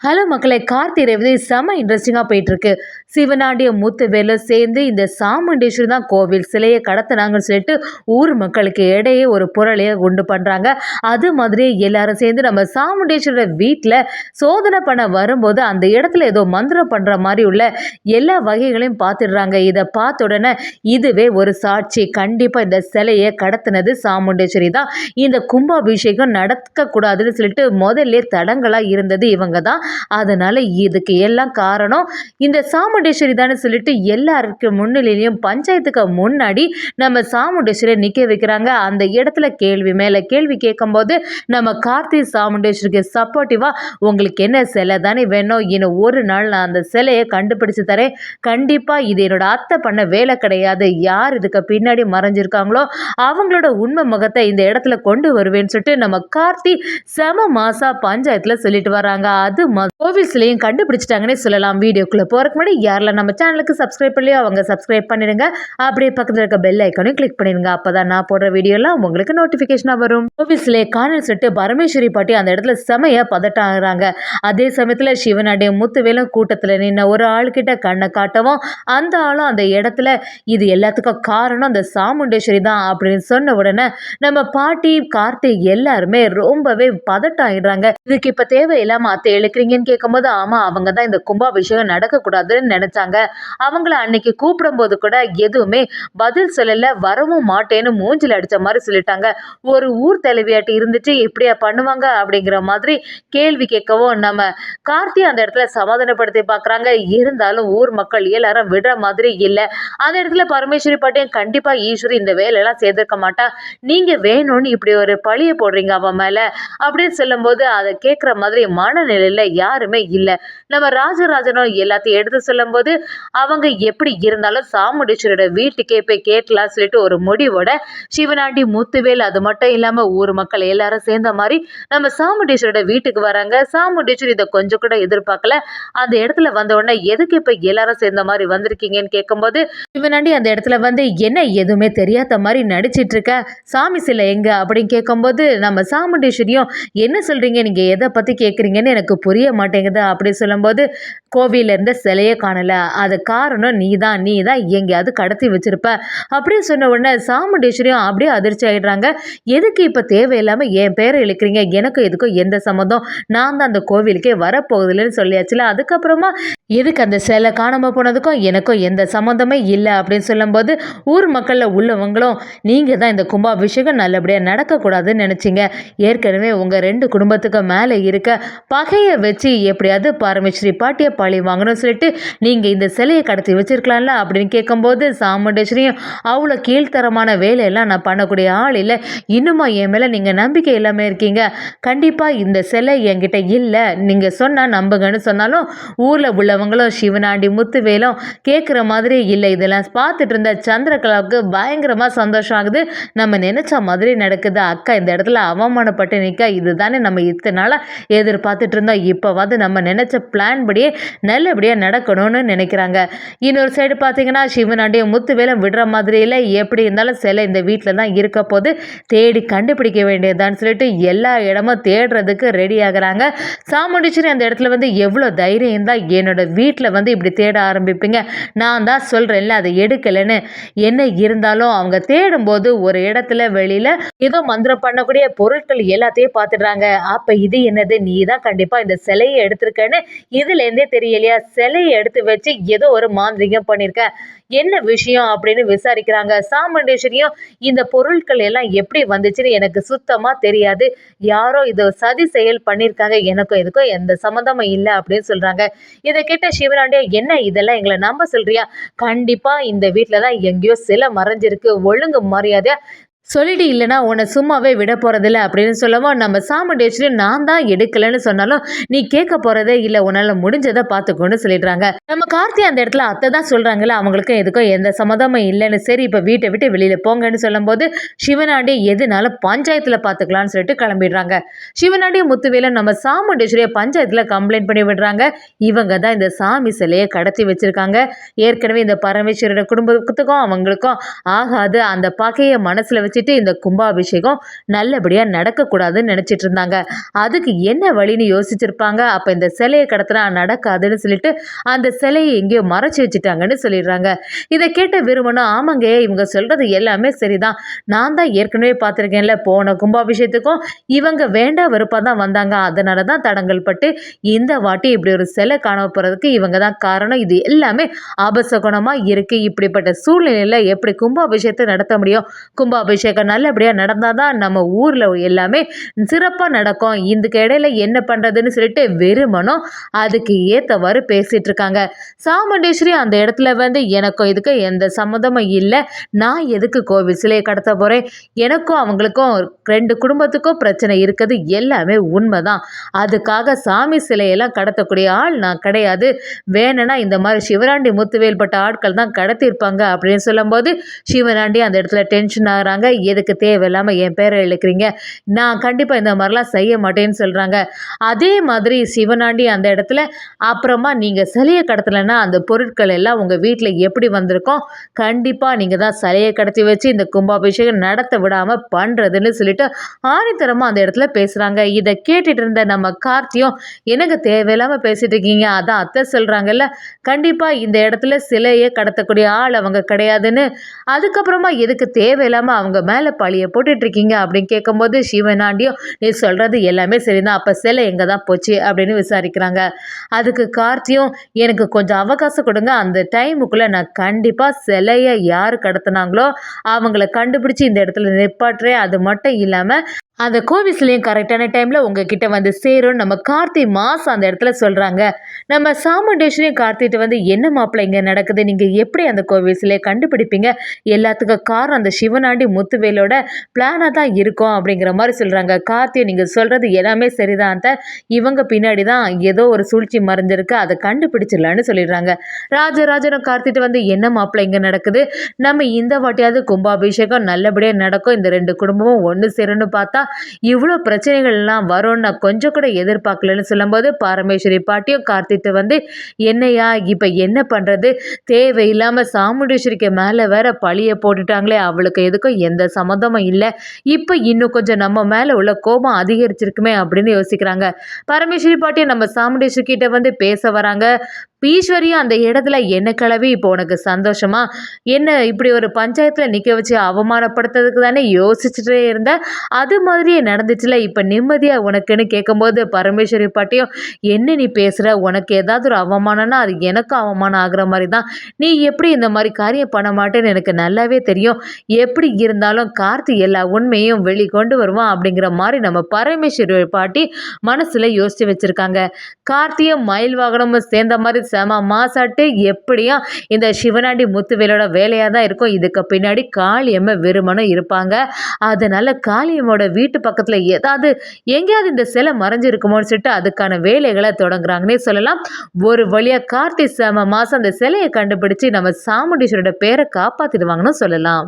Hello மக்களே! கார்த்தி ரேவதி செம்ம இன்ட்ரெஸ்டிங்கா போயிட்டுருக்கு. சிவனாண்டியும் முத்துவேலும் சேர்ந்து இந்த சாமுண்டீஸ்வரி தான் கோவில் சிலைய கடத்துனாங்கன்னு சொல்லிட்டு ஊர் மக்களுக்கு இடையே ஒரு புரளிய உண்டு பண்றாங்க. அது மாதிரி எல்லாரும் சேர்ந்து நம்ம சாமுண்டீஸ்வரர் வீட்ல சோதனை பண்ண வரும்போது, அந்த இடத்துல ஏதோ மந்திரம் பண்ற மாரி உள்ள எல்லா வகைகளையும் பார்த்துடுறாங்க. இத பார்த்த உடனே இதுவே ஒரு சாட்சி. கண்டிப்பா இந்த சிலைய கடத்துனது சாமுண்டீஸ்வரி தான். இந்த கும்பாபிஷேகம் நடக்கக்கூடாதுன்னு சொல்லிட்டு முதல்லே தடங்கலா இருந்தது இவங்க தான். அதனால இதுக்கு எல்லாம் காரணம் இந்த சாமுண்டேஸ்வரி தானே சொல்லிட்டு எல்லாருக்கு முன்னிலையிலும் பஞ்சாயத்துக்கு முன்னாடி நம்ம சாமுண்டேஸ்வரியை நிக்க வைக்கிறாங்க. அந்த இடத்துல கேள்வி மேல கேள்வி கேட்கும்போது நம்ம கார்த்தி சாமுண்டேஸ்வரிக்கு சப்போர்ட்டிவா உங்களுக்கு என்ன சிலை தானே வேணும், இன்னும் ஒரு நாள் நான் அந்த சிலையை கண்டுபிடிச்சு தரேன். கண்டிப்பா இது என்னோட அத்தை பண்ண வேலை கிடையாது. யார் இதுக்கு பின்னாடி மறைஞ்சிருக்காங்களோ அவங்களோட உண்மை முகத்தை இந்த இடத்துல கொண்டு வருவேன்னு சொல்லிட்டு நம்ம கார்த்தி செம மாசா பஞ்சாயத்துல சொல்லிட்டு வராங்க. அது கோவில் சிலையும் கண்டுபிடிச்சிட்டாங்கன்னே சொல்லலாம். வீடியோக்குள்ள போறதுக்கு முன்னாடி யாரெல்லாம் நம்ம சேனலுக்கு சப்ஸ்கிரைப் பண்ணலையோ அவங்க சப்ஸ்கிரைப் பண்ணிடுங்க. அப்படியே பக்கத்துல இருக்க பெல் ஐக்கானையும் கிளிக் பண்ணிடுங்க. அப்பதான் நான் போடுற வீடியோ எல்லாம் உங்களுக்கு நோட்டிபிகேஷனா வரும். கோவில் சிலையை காணல் சொல்லிட்டு பரமேஸ்வரி பாட்டி அந்த இடத்துல செமையா பதட்டம் ஆகுறாங்க. அதே சமயத்துல சிவனுடைய முத்துவேலும் கூட்டத்துல நின்ன ஒரு ஆளுகிட்ட கண்ணை காட்டவும் அந்த ஆளும் அந்த இடத்துல இது எல்லாத்துக்கும் காரணம் அந்த சாமுண்டேஸ்வரி தான் அப்படின்னு சொன்ன உடனே நம்ம பாட்டி கார்த்தி எல்லாருமே ரொம்பவே பதட்டம் ஆயிடுறாங்க. இதுக்கு இப்ப தேவையில்லாம அத்தை இழுக்கிறீங்கன்னு கேட்கும்போது ஆமா அவங்க தான் இந்த கும்பாபிஷேகம் நடக்கக்கூடாதுன்னு நினைச்சாங்க. அவங்கள அன்னைக்கு கூப்பிடும் போது கூட எதுவுமே பதில் சொல்லல, வரவும் மாட்டேன்னு மூஞ்சில் அடிச்ச மாதிரி சொல்லிட்டாங்க. ஒரு ஊர் தலைவியாட்டி இருந்துட்டு இப்படியா பண்ணுவாங்க அப்படிங்கிற மாதிரி கேள்வி கேட்கவும் நம்ம கார்த்தி அந்த இடத்துல சமாதானப்படுத்தி பாக்குறாங்க. இருந்தாலும் ஊர் மக்கள் எல்லாரும் விடுற மாதிரி இல்ல. அந்த இடத்துல பரமேஸ்வரி பாட்டியும் கண்டிப்பா ஈஸ்வரி இந்த வேலையெல்லாம் செய்திருக்க மாட்டா, நீங்க வேணும்னு இப்படி ஒரு பழிய போடுறீங்க அவன் மேல அப்படின்னு சொல்லும் போது அதை கேட்கிற மாதிரி மனநிலையில யாருமே இல்ல. நம்ம ராஜராஜனும் எல்லாத்தையும் எடுத்து சொல்லும் போது அவங்க எப்படி இருந்தாலும் சாமுண்டீஸ்வரோட வீட்டுக்கே போய் கேட்கலாம் சொல்லிட்டு ஒரு முடிவோட சிவனாண்டி முத்துவேல் அது மட்டும் இல்லாம ஊர் மக்கள் எல்லாரும் சேர்ந்த மாதிரி நம்ம சாமுண்டீஸ்வரோட வீட்டுக்கு வராங்க. சாமுண்டீஸ்வரி இதை கொஞ்சம் கூட எதிர்பார்க்கல. அந்த இடத்துல வந்த உடனே எதுக்கு இப்ப எல்லாரும் சேர்ந்த மாதிரி வந்திருக்கீங்கன்னு கேட்கும்போது சிவனாண்டி அந்த இடத்துல வந்து என்ன எதுவுமே தெரியாத மாதிரி நடிச்சிட்டு இருக்க, சாமி சிலை எங்க அப்படின்னு கேட்கும்போது நம்ம சாமுண்டீஸ்வரியும் என்ன சொல்றீங்க, நீங்க எதை பத்தி கேட்குறீங்கன்னு எனக்கு புரிய மாட்டேங்குது அப்படி சொல்லும்போது கோவில இருந்த சிலையே காணல, அது காரணம் நீ தான் எங்கேயாவது கடத்தி வச்சிருப்ப அப்படின்னு சொன்ன உடனே சாமுண்டீஸ்வரியும் அப்படியே அதிர்ச்சி ஆயிடுறாங்க. எதுக்கு இப்ப தேவையில்லாம என் பேரை இழுக்கிறீங்க, எனக்கும் எதுக்கும் எந்த சம்மந்தம், நான் தான் அந்த கோவிலுக்கே வரப்போகுதுன்னு சொல்லியாச்சுல, அதுக்கப்புறமா எதுக்கு அந்த சிலை காணாம போனதுக்கும் எனக்கும் எந்த சம்மந்தமே இல்லை அப்படின்னு சொல்லும்போது ஊர் மக்கள்ல உள்ளவங்களும் நீங்க தான் இந்த கும்பாபிஷேகம் நல்லபடியா நடக்கக்கூடாதுன்னு நினைச்சீங்க, ஏற்கனவே உங்க ரெண்டு குடும்பத்துக்கு மேல இருக்க பகையை வச்சு எப்படியாவது பரமேஸ்வரி பாட்டியை பழி வாங்கணும்னு சொல்லிட்டு நீங்க இந்த சிலையை கடத்தி வச்சிருக்கலாம்ல அப்படின்னு கேட்கும்போது சாமுண்டேஸ்வரியும் அவ்வளோ கீழ்த்தரமான வேலையெல்லாம் நான் பண்ணக்கூடிய ஆள் இல்லை, இன்னுமா என் மேல நீங்க நம்பிக்கை இல்லாம இருக்கீங்க, கண்டிப்பா இந்த சிலை என்கிட்ட இல்லை, நீங்க சொன்னா நம்புங்கன்னு சொன்னாலும் ஊர்ல உள்ளவங்களும் சிவனாண்டி முத்துவேலும் கேட்குற மாதிரி இல்லை. இதெல்லாம் பார்த்துட்டு இருந்த சந்திரகலாவுக்கு பயங்கரமா சந்தோஷம் ஆகுது. நம்ம நினைச்ச மாதிரி நடக்குது, அக்கா இந்த இடத்துல அவமானப்பட்டு நிற்க இதுதானே நம்ம இத்தனை நாளா எதிர்பார்த்துட்டு இருந்தோம், இப்போவாது நம்ம நினைச்ச பிளான் படியே நல்லபடியாக நடக்கணும்னு நினைக்கிறாங்க. இன்னொரு சைடு பார்த்தீங்கன்னா சிவனாண்டியும் முத்துவேலும் விடுற மாதிரி இல்லை, எப்படி இருந்தாலும் சிலை இந்த வீட்டில் தான் இருக்க போது தேடி கண்டுபிடிக்க வேண்டியதான்னு சொல்லிட்டு எல்லா இடமும் தேடுறதுக்கு ரெடி ஆகுறாங்க. சாமுண்டீஸ்வரி அந்த இடத்துல வந்து எவ்வளோ தைரியம் தான் என்னோட வீட்டில் வந்து இப்படி தேட ஆரம்பிப்பீங்க, நான் தான் சொல்கிறேன்ல அதை எடுக்கலைன்னு, என்ன இருந்தாலும் அவங்க தேடும்போது ஒரு இடத்துல வெளியில் ஏதோ மந்திரம் பண்ணக்கூடிய பொருட்கள் எல்லாத்தையும் பார்த்துடுறாங்க. அப்போ இது என்னது, நீ தான் கண்டிப்பாக இந்த சிலையை எடுத்திருக்கேன்னு இதுலேருந்தே தெரியலையா, சிலையை எடுத்து வச்சு ஏதோ ஒரு மாந்திரிகம் பண்ணியிருக்க, என்ன விஷயம் அப்படின்னு விசாரிக்கிறாங்க. சாமுண்டேஸ்வரியும் இந்த பொருட்கள் எல்லாம் எப்படி வந்துச்சுன்னு எனக்கு சுத்தமாக தெரியாது, யாரோ இதை சதி செயல் பண்ணியிருக்காங்க, எனக்கும் இதுக்கும் எந்த சம்மந்தமும் இல்லை அப்படின்னு சொல்கிறாங்க. இதை கேட்ட சிவனாண்டியா என்ன இதெல்லாம் எங்களை நம்ப சொல்றியா, கண்டிப்பாக இந்த வீட்டில் தான் எங்கேயோ சிலை மறைஞ்சிருக்கு, ஒழுங்கு மரியாதையா சொல்லிட்டு இல்லைனா உன்னை சும்மாவே விட போகிறதில்ல அப்படின்னு சொல்லவும் நம்ம சாமுண்டேஸ்வரி நான் தான் எடுக்கலைன்னு சொன்னாலும் நீ கேட்க போகிறதே இல்லை, உன்னால் முடிஞ்சதை பார்த்துக்கோன்னு சொல்லிடுறாங்க. நம்ம கார்த்தி அந்த இடத்துல அத்தை தான் சொல்கிறாங்கல்ல அவங்களுக்கும் எதுக்கும் எந்த சம்மதமும் இல்லைன்னு, சரி இப்போ வீட்டை விட்டு வெளியில் போங்கன்னு சொல்லும்போது சிவனாண்டி எதுனாலும் பஞ்சாயத்தில் பார்த்துக்கலான்னு சொல்லிட்டு கிளம்பிடுறாங்க. சிவனாண்டி முத்துவேலும் நம்ம சாமுண்டேஸ்வரியை பஞ்சாயத்தில் கம்ப்ளைண்ட் பண்ணி விடுறாங்க. இவங்க தான் இந்த சாமி சிலையை கடத்தி வச்சிருக்காங்க, ஏற்கனவே இந்த பரமேஸ்வரோட குடும்பத்துக்கும் அவங்களுக்கும் ஆகாது, அந்த பகையை மனசில் வச்சு வச்சுட்டு இந்த கும்பாபிஷேகம் நல்லபடியாக நடக்கக்கூடாதுன்னு நினச்சிட்டு இருந்தாங்க. அதுக்கு என்ன வழின்னு யோசிச்சிருப்பாங்க. அப்போ இந்த சிலையை கடத்தினா நடக்காதுன்னு சொல்லிட்டு அந்த சிலையை எங்கேயோ மறைச்சி வச்சுட்டாங்கன்னு சொல்லிடுறாங்க. இதை கேட்ட விரும்பணும், ஆமாங்க இவங்க சொல்கிறது எல்லாமே சரிதான், நான் தான் ஏற்கனவே பார்த்துருக்கேன்ல, போன கும்பாபிஷேகத்துக்கும் இவங்க வேண்டா வெறுப்பாக தான் வந்தாங்க, அதனால தான் தடங்கல் பட்டு இந்த வாட்டி இப்படி ஒரு சிலை காண போகிறதுக்கு இவங்க தான் காரணம், இது எல்லாமே அபசகுணமாக இருக்குது, இப்படிப்பட்ட சூழ்நிலையில் எப்படி கும்பாபிஷேகத்தை நடத்த முடியும், கும்பாபிஷேகம் நல்லபடியாக நடந்தால் தான் நம்ம ஊரில் எல்லாமே சிறப்பாக நடக்கும், இதுக்கு இடையில என்ன பண்ணுறதுன்னு சொல்லிட்டு வெறுமனும் அதுக்கு ஏற்றவாறு பேசிகிட்டு இருக்காங்க. சாமுண்டேஸ்வரி அந்த இடத்துல வந்து எனக்கும் இதுக்கு எந்த சம்மந்தமும் இல்லை, நான் எதுக்கு கோவில் சிலையை கடத்த போகிறேன், எனக்கும் அவங்களுக்கும் 2 குடும்பத்துக்கும் பிரச்சனை இருக்குது, எல்லாமே உண்மைதான், அதுக்காக சாமி சிலையெல்லாம் கடத்தக்கூடிய ஆள் நான் கிடையாது, வேணும்னா இந்த மாதிரி சிவராண்டி முத்துவேல் பட்ட ஆட்கள் தான் கடத்தியிருப்பாங்க அப்படின்னு சொல்லும்போது சிவராண்டி அந்த இடத்துல டென்ஷன் ஆகுறாங்க. எதுக்கு தேவையில்லாமல் என் பேரை இழுக்கிறீங்க, நான் கண்டிப்பாக இந்த மாதிரிலாம் செய்ய மாட்டேன்னு சொல்கிறாங்க. அதே மாதிரி சிவனாண்டி அந்த இடத்துல அப்புறமா நீங்கள் சிலையை கடத்தலைன்னா அந்த பொருட்கள் எல்லாம் உங்கள் வீட்டில் எப்படி வந்திருக்கோம், கண்டிப்பாக நீங்கள் தான் சிலையை கடத்தி வச்சு இந்த கும்பாபிஷேகம் நடத்த விடாமல் பண்ணுறதுன்னு சொல்லிட்டு ஆணித்தரமாக அந்த இடத்துல பேசுகிறாங்க. இதை கேட்டுட்டு இருந்த நம்ம கார்த்தியும், எனக்கு தேவையில்லாமல் பேசிட்டு இருக்கீங்க, அதான் அத்தை சொல்கிறாங்கல்ல, கண்டிப்பாக இந்த இடத்துல சிலையை கடத்தக்கூடிய ஆள் அவங்க கிடையாதுன்னு, அதுக்கப்புறமா எதுக்கு தேவையில்லாமல் அவங்க மேலே பழியை போட்டுட்ருக்கீங்க அப்படின்னு கேட்கும்போது சிவனாண்டியும், நீ சொல்கிறது எல்லாமே சரிதான், அப்போ சிலை எங்கே தான் போச்சு அப்படின்னு விசாரிக்கிறாங்க. அதுக்கு கார்த்தியும், எனக்கு கொஞ்சம் அவகாசம் கொடுங்க, அந்த டைமுக்குள்ளே நான் கண்டிப்பாக சிலையை யார் கடத்தினாங்களோ அவங்கள கண்டுபிடிச்சி இந்த இடத்துல நிப்பாட்டுறேன், அது மட்டும் இல்லாமல் அந்த கோவில் சிலையும் கரெக்டான டைமில் உங்ககிட்ட வந்து சேரும் நம்ம கார்த்தி மாஸ் அந்த இடத்துல சொல்கிறாங்க. நம்ம சாமுண்டேஸ்வரியும் கார்த்திகிட்ட வந்து, என்ன மாப்பிள்ளை இங்கே நடக்குது, நீங்கள் எப்படி அந்த கோவில் சிலையை கண்டுபிடிப்பீங்க, எல்லாத்துக்கும் காரணம் அந்த சிவனாண்டி முத்துவேலோட பிளானாக தான் இருக்கும் அப்படிங்கிற மாதிரி சொல்கிறாங்க. கார்த்தியை, நீங்கள் சொல்கிறது எல்லாமே சரிதான் அந்த, இவங்க பின்னாடி தான் ஏதோ ஒரு சூழ்ச்சி மறைஞ்சிருக்கு, அதை கண்டுபிடிச்சிடலான்னு சொல்லிடுறாங்க. ராஜராஜனும் கார்த்திகிட்ட வந்து, என்ன மாப்பிள்ளை இங்கே நடக்குது, நம்ம இந்த வாட்டியாவது கும்பாபிஷேகம் நல்லபடியாக நடக்கும், இந்த 2 குடும்பமும் ஒன்று சேரும்னு பார்த்தா இவ்வளோ பிரச்சனைகள்லாம் வரும்னு நான் கொஞ்சம் கூட எதிர்பார்க்கலன்னு சொல்லும்போது பரமேஸ்வரி பாட்டியும் கார்த்திகிட்ட வந்து, என்னையா இப்போ என்ன பண்ணுறது, தேவையில்லாமல் சாமுண்டீஸ்வரிக்கு மேலே வேற பழியை போட்டுட்டாங்களே, அவளுக்கு எதுக்கும் எந்த சம்மந்தமும் இல்லை, இப்போ இன்னும் கொஞ்சம் நம்ம மேலே உள்ள கோபம் அதிகரிச்சிருக்குமே அப்படின்னு யோசிக்கிறாங்க. பரமேஸ்வரி பாட்டியும் நம்ம சாமுண்டீஸ்வரி கிட்ட வந்து பேச வராங்க. ஈஸ்வரியும் அந்த இடத்துல என்ன கிளவி, இப்போ உனக்கு சந்தோஷமா, என்ன இப்படி ஒரு பஞ்சாயத்தில் நிற்க வச்சு அவமானப்படுத்துறதுக்கு தானே யோசிச்சுட்டே இருந்த, அது மாதிரியே நடந்துச்சுல, இப்போ நிம்மதியாக உனக்குன்னு கேட்கும்போது பரமேஸ்வரி பாட்டியும், என்ன நீ பேசுகிற, உனக்கு ஏதாவது ஒரு அவமானம்னா அது எனக்கும் அவமானம் ஆகுற மாதிரி தான், நீ எப்படி இந்த மாதிரி காரியம் பண்ண மாட்டேன்னு எனக்கு நல்லாவே தெரியும், எப்படி இருந்தாலும் கார்த்தி எல்லா உண்மையும் வெளிக்கொண்டு வருவான் அப்படிங்கிற மாதிரி நம்ம பரமேஸ்வரி பாட்டி மனசில் யோசித்து வச்சுருக்காங்க. கார்த்தியும் மயில் வாகனமும் சேர்ந்த மாதிரி செம மாசாட்டு, எப்படியும் இந்த சிவனாண்டி முத்துவேலோட வேலையாக தான் இருக்கும், இதுக்கு பின்னாடி காளியம்மை வெறுமனும் இருப்பாங்க, அதனால காளியம்மோட வீட்டு பக்கத்தில் ஏதாவது எங்கேயாவது இந்த சிலை மறைஞ்சிருக்குமோன்னு சொல்லிட்டு அதுக்கான வேலைகளை தொடங்குறாங்கன்னே சொல்லலாம். ஒரு வழியாக கார்த்தி செம மாதம் அந்த சிலையை கண்டுபிடிச்சு நம்ம சாமுண்டீஸ்வரோட பேரை காப்பாற்றிடுவாங்கன்னு சொல்லலாம்.